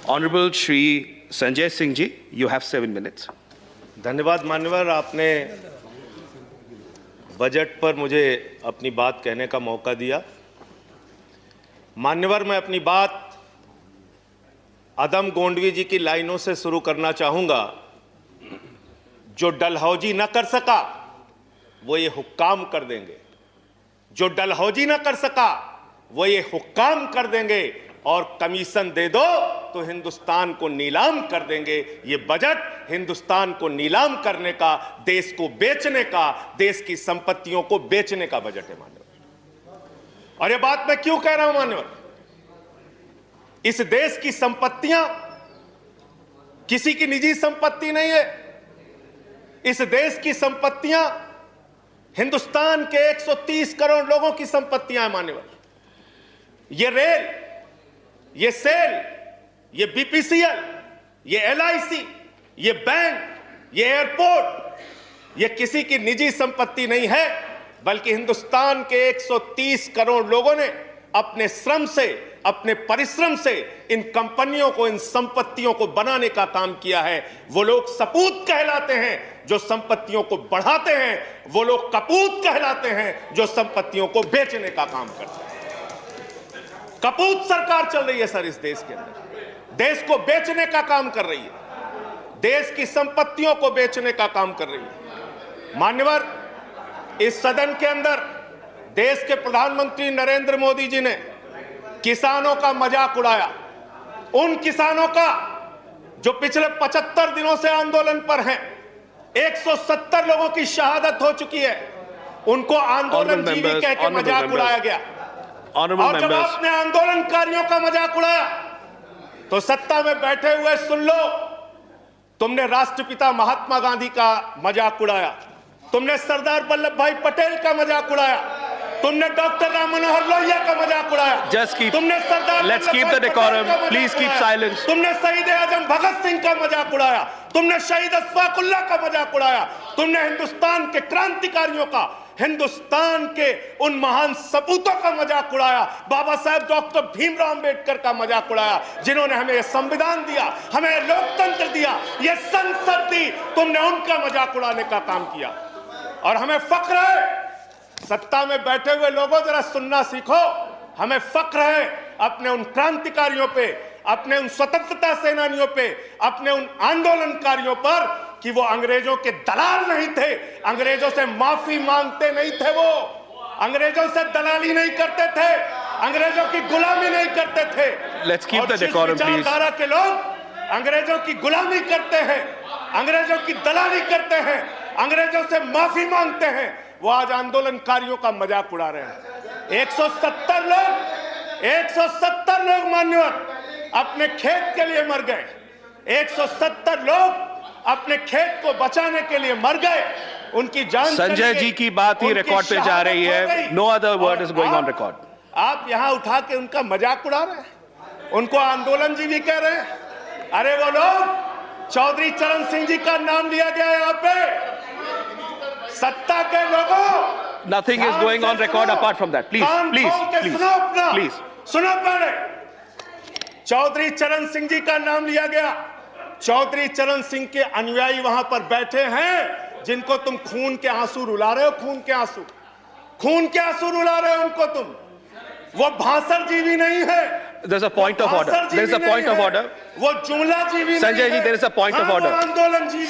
Honorable Shri Sanjay Singh ji, you have 7 minutes. धन्यवाद मान्यवर, आपने बजट पर मुझे अपनी बात कहने का मौका दिया। मान्यवर, मैं अपनी बात अदम गोंडवी जी की लाइनों से शुरू करना चाहूंगा। जो डलहौजी न कर सका वो ये हुक्काम कर देंगे, जो डलहौजी न कर सका वो ये हुक्काम कर देंगे, और कमीशन दे दो तो हिंदुस्तान को नीलाम कर देंगे। ये बजट हिंदुस्तान को नीलाम करने का, देश को बेचने का, देश की संपत्तियों को बेचने का बजट है मान्यवर। और ये बात मैं क्यों कह रहा हूं मान्यवर? इस देश की संपत्तियां किसी की निजी संपत्ति नहीं है। इस देश की संपत्तियां हिंदुस्तान के 130 करोड़ लोगों की संपत्तियां हैं मान्यवर। ये रेल, ये सेल, ये बीपीसीएल, ये एलआईसी, ये बैंक, ये एयरपोर्ट, ये किसी की निजी संपत्ति नहीं है, बल्कि हिंदुस्तान के 130 करोड़ लोगों ने अपने श्रम से, अपने परिश्रम से इन कंपनियों को, इन संपत्तियों को बनाने का काम किया है। वो लोग सपूत कहलाते हैं जो संपत्तियों को बढ़ाते हैं, वो लोग कपूत कहलाते हैं जो संपत्तियों को बेचने का काम करते हैं। कपूत सरकार चल रही है सर इस देश के अंदर, देश को बेचने का काम कर रही है, देश की संपत्तियों को बेचने का काम कर रही है। मान्यवर, इस सदन के अंदर देश के प्रधानमंत्री नरेंद्र मोदी जी ने किसानों का मजाक उड़ाया। उन किसानों का जो पिछले 75 दिनों से आंदोलन पर हैं, 170 लोगों की शहादत हो चुकी है, उनको आंदोलन जीवी कह के मजाक उड़ाया गया। और जब आपने आंदोलनकारियों का मजाक उड़ाया तो सत्ता में बैठे हुए सुन लो, तुमने राष्ट्रपिता महात्मा गांधी का मजाक उड़ाया, तुमने सरदार वल्लभ भाई पटेल का मजाक उड़ाया, तुमने डॉक्टर राम मनोहर लोहिया का मजाक उड़ाया, तुमने सरदार Let's keep the decorum. Please keep silence. तुमने शहीद आजम भगत सिंह का मजाक उड़ाया, तुमने शहीद अशफाकुल्लाह का मजाक उड़ाया, तुमने हिंदुस्तान के क्रांतिकारियों का, हिंदुस्तान के उन महान सपूतों का मजाक उड़ाया, बाबा साहेब डॉक्टर भीमराव अंबेडकर का मजाक उड़ाया, जिन्होंने हमें संविधान दिया, हमें लोकतंत्र दिया, ये संसद दी। तुमने उनका मजाक उड़ाने का काम किया। और हमें फक्र है, सत्ता में बैठे हुए लोगों जरा सुनना सीखो, हमें फक्र है अपने उन क्रांतिकारियों पे, अपने उन स्वतंत्रता सेनानियों पे, अपने उन आंदोलनकारियों पर कि वो अंग्रेजों के दलाल नहीं थे, अंग्रेजों से माफी मांगते नहीं थे, वो अंग्रेजों से दलाली नहीं करते थे, अंग्रेजों की गुलामी नहीं करते थे। Let's keep the decorum, please. विचारधारा के लोग अंग्रेजों की गुलामी करते हैं, अंग्रेजों की दलाली करते हैं, अंग्रेजों से माफी मांगते हैं, वो आज आंदोलनकारियों का मजाक उड़ा रहे हैं। 170 लोग मान्यवर अपने खेत के लिए मर गए, 170 लोग अपने खेत को बचाने के लिए मर गए, उनकी जान। संजय जी की बात ही रिकॉर्ड पे जा रही है। No other word is going on record. आप यहां उठा के उनका मजाक उड़ा रहे हैं, उनको आंदोलन जीवी कह रहे हैं। अरे वो लोग, चौधरी चरण सिंह जी का नाम लिया गया यहाँ पे, सत्ता के लोगों। Nothing is going on record apart from that. Please. सुनो पहले, चौधरी चरण सिंह जी का नाम लिया गया। चौधरी चरण सिंह के अनुयायी वहां पर बैठे हैं, जिनको तुम खून के आंसू रुला रहे हो, खून के आंसू रुला रहे हो उनको तुम। वो भाषण जीवी नहीं है। There's a point of order. There's a point of order. वो जुमला जीवी Sanjay ji, there is a point of order.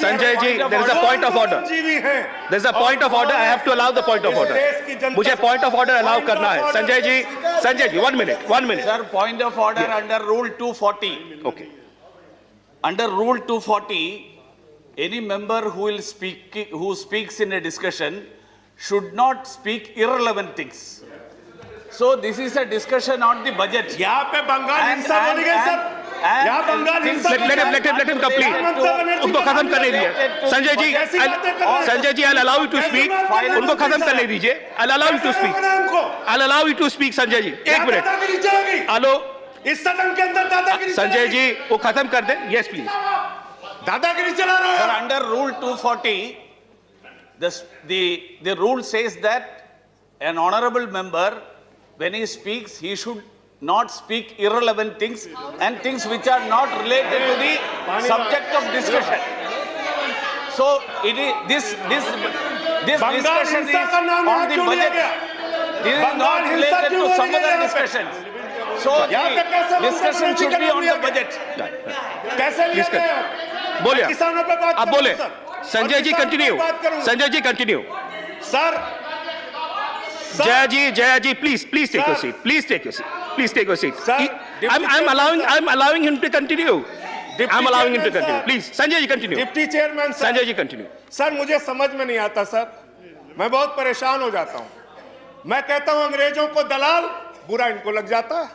Sanjay ji, there is a point of order. There is a point of order. I have to allow the point of order. मुझे point of order allow करना है। Sanjay ji, 1 minute. Sir, point of order under Rule 240. Okay. Under Rule 240, any member who speaks in a discussion should not speak irrelevant things. So this is a discussion on the budget. यहाँ पे बंगाल हिंसा बोली गई sir, यहाँ बंगाल हिंसा। Let him complete. उनको खत्म करने दीजिए। Sanjay ji, I'll allow you to speak. उनको खत्म करने दीजिए। I'll allow you to speak, Sanjay ji. 1 minute. Hello, इस सदन के अंदर दादागिरी। संजय जी, वो खत्म कर दें। Yes, please. दादागिरी चला रहे हो। Sir, under Rule 240, the rule says that an honorable member, when he speaks, he should not speak irrelevant things and things which are not related to the subject of discussion. So it is this discussion is on the budget. This is not related to some other discussions. So the discussion should be on the budget. कैसे लिया गया? बोलिए, किसानों पे बात आप करूं, बोले। सर। संजय जी और किसानों कंटिन्यू, पे बात करूं। Sanjay ji continue. Sir Jaya ji, please take your Sir. seat. Please take your seat. Please take your seat. Sir, I'm allowing him to continue. I'm allowing him to Chairman, continue. sir. Please, Sanjay ji continue. Deputy chairman sir, Sanjay ji continue. Sir मुझे समझ में नहीं आता sir, मैं बहुत परेशान हो जाता हूं। मैं कहता हूं अंग्रेजों को दलाल, बुरा इनको लग जाता है।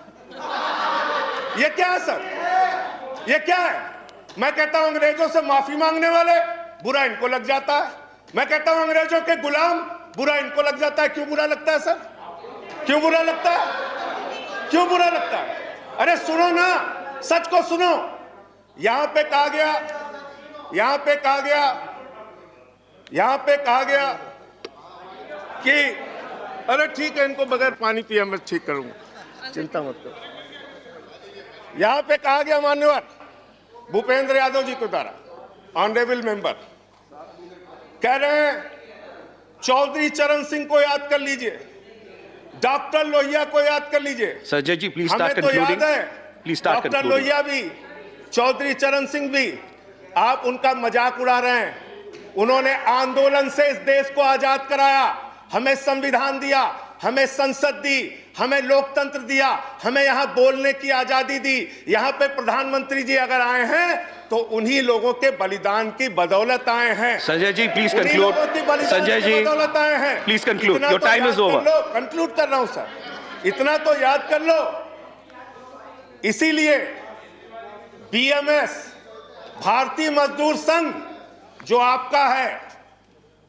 ये क्या है सर? ये क्या है? मैं कहता हूं अंग्रेजों से माफी मांगने वाले, बुरा इनको लग जाता है। मैं कहता हूं अंग्रेजों के गुलाम, बुरा इनको लग जाता है। क्यों बुरा लगता है सर? क्यों बुरा लगता है? क्यों बुरा लगता है? अरे सुनो ना, सच को सुनो। यहां पे कहा गया कि अरे ठीक है, इनको बगैर पानी पिया मैं ठीक करूंगा, चिंता मत करो। यहां पे कहा गया मान्यवर भूपेंद्र यादव जी के द्वारा, ऑनरेबल मेंबर कह रहे हैं चौधरी चरण सिंह को याद कर लीजिए, डॉक्टर लोहिया को याद कर लीजिए। Sanjay ji, please हमें start तो concluding. याद है Please start doctor concluding. Lohia भी, चौधरी चरण सिंह भी, आप उनका मजाक उड़ा रहे हैं। उन्होंने आंदोलन से इस देश को आजाद कराया, हमें संविधान दिया, हमें संसद दी, हमें लोकतंत्र दिया, हमें यहां बोलने की आजादी दी। यहां पे प्रधानमंत्री जी अगर आए हैं तो उन्हीं लोगों के बलिदान की बदौलत आए हैं। Sanjay ji, please उन्हीं conclude. लोगों की बलिदान Sanjay की ji, बदौलत आए हैं। please conclude. इतना Your तो time याद is over. कर लो, कंक्लूड कर रहा हूं सर, इतना तो याद कर लो। इसीलिए बीएमएस, भारतीय मजदूर संघ जो आपका है,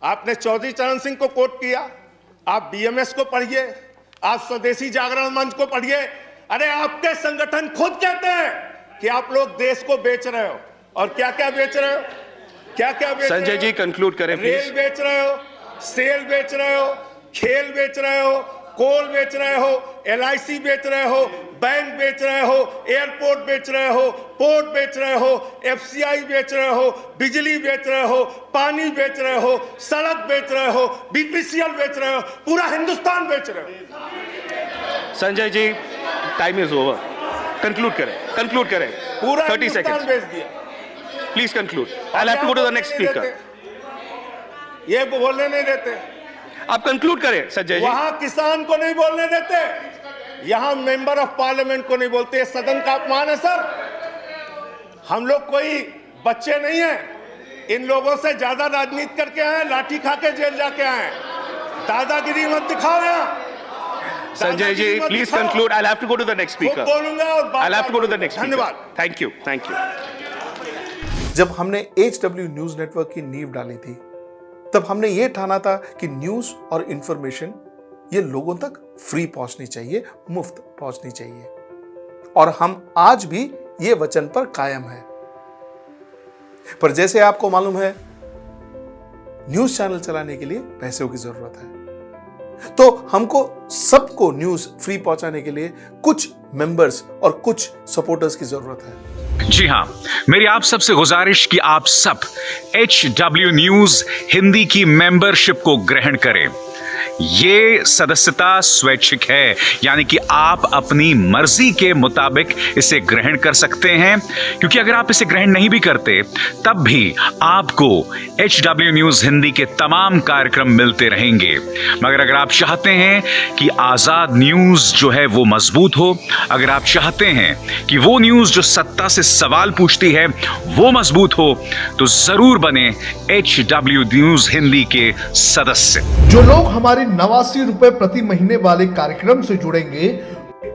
आपने चौधरी चरण सिंह को कोट किया, आप बीएमएस को पढ़िए, आप स्वदेशी जागरण मंच को पढ़िए। अरे आपके संगठन खुद कहते हैं कि आप लोग देश को बेच रहे हो। और क्या क्या बेच रहे हो? क्या क्या बेच रहे हो? संजय जी कंक्लूड करें रेल प्लीज। बेच रहे हो, सेल बेच रहे हो, खेल बेच रहे हो, कोल बेच रहे हो, एलआईसी बेच रहे हो, बैंक बेच रहे हो, एयरपोर्ट बेच रहे हो, पोर्ट बेच रहे हो, एफसीआई बेच रहे हो, बिजली बेच रहे हो, पानी बेच रहे हो, सड़क बेच रहे हो, बीपीसीएल बेच रहे हो, पूरा हिंदुस्तान बेच रहे हो। Sanjay ji, time is over. Conclude करें। पूरा 30 हिंदुस्तान seconds. बेच दिया। Please conclude. I'll have to go to the next speaker. ये बोलने नहीं देते, आप कंक्लूड करें संजय जी। वहां किसान को नहीं बोलने देते, यहां मेंबर ऑफ पार्लियामेंट को नहीं बोलते। ये सदन का अपमान है सर। हम लोग कोई बच्चे नहीं हैं, इन लोगों से ज्यादा राजनीति करके आए, लाठी खा के जेल जाके आए। दादागिरी मत दिखाओ यहाँ। Sanjay ji, please conclude. I'll have to go to the next speaker. बोलूंगा और बात I'll have to go to the next speaker. धन्यवाद। Thank you. जब हमने HW न्यूज नेटवर्क की नींव डाली थी, तब हमने ये ठाना था कि न्यूज और इंफॉर्मेशन ये लोगों तक फ्री पहुंचनी चाहिए, मुफ्त पहुंचनी चाहिए। और हम आज भी ये वचन पर कायम हैं। पर जैसे आपको मालूम है, न्यूज चैनल चलाने के लिए पैसों की जरूरत है, तो हमको सबको न्यूज फ्री पहुंचाने के लिए कुछ मेंबर्स और कुछ सपोर्टर्स की जरूरत है। जी हां, मेरी आप सबसे गुजारिश कि आप सब HW न्यूज हिंदी की मेंबरशिप को ग्रहण करें। ये सदस्यता स्वैच्छिक है, यानी कि आप अपनी मर्जी के मुताबिक इसे ग्रहण कर सकते हैं, क्योंकि अगर आप इसे ग्रहण नहीं भी करते तब भी आपको HW न्यूज हिंदी के तमाम कार्यक्रम मिलते रहेंगे। मगर अगर आप चाहते हैं कि आजाद न्यूज जो है वो मजबूत हो, अगर आप चाहते हैं कि वो न्यूज जो सत्ता से सवाल पूछती है वो मजबूत हो, तो जरूर बने HW न्यूज हिंदी के सदस्य। जो लोग हमारे 89 रुपए प्रति महीने वाले कार्यक्रम से जुड़ेंगे,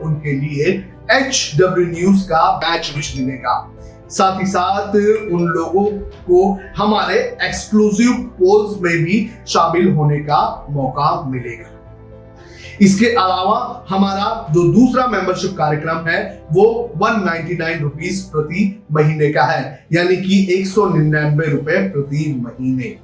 उनके लिए HW न्यूज का बैच विश मिलेगा। साथ ही साथ उन लोगों को हमारे एक्सक्लूसिव पोल्स में भी शामिल होने का मौका मिलेगा। इसके अलावा हमारा जो दूसरा मेंबरशिप कार्यक्रम है वो 199 रुपीस प्रति महीने का है, यानी कि 199 रुपए प्रति महीने।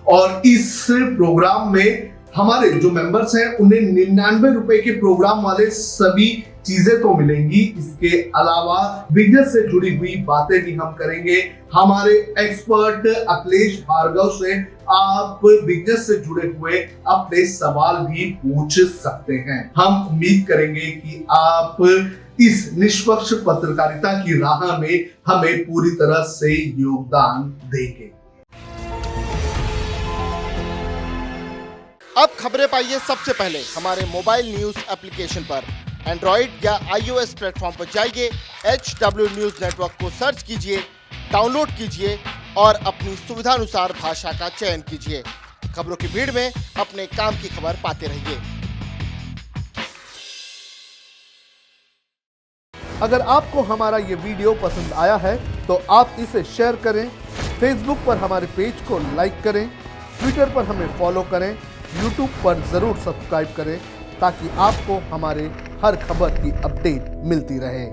और इस प्रोग्राम में हमारे जो मेंबर्स हैं उन्हें 99 रुपए के प्रोग्राम वाले सभी चीजें तो मिलेंगी, इसके अलावा बिजनेस से जुड़ी हुई बातें भी हम करेंगे। हमारे एक्सपर्ट अखिलेश भार्गव से आप बिजनेस से जुड़े हुए अपने सवाल भी पूछ सकते हैं। हम उम्मीद करेंगे कि आप इस निष्पक्ष पत्रकारिता की राह में हमें पूरी तरह से योगदान देंगे। अब खबरें पाइए सबसे पहले हमारे मोबाइल न्यूज एप्लीकेशन पर। एंड्रॉइड या iOS प्लेटफॉर्म पर जाइए, HW न्यूज नेटवर्क को सर्च कीजिए, डाउनलोड कीजिए और अपनी सुविधानुसार भाषा का चयन कीजिए। खबरों की भीड़ में अपने काम की खबर पाते रहिए। अगर आपको हमारा ये वीडियो पसंद आया है तो आप इसे शेयर करें, फेसबुक पर हमारे पेज को लाइक करें, ट्विटर पर हमें फॉलो करें, यूट्यूब पर जरूर सब्सक्राइब करें ताकि आपको हमारे हर खबर की अपडेट मिलती रहे।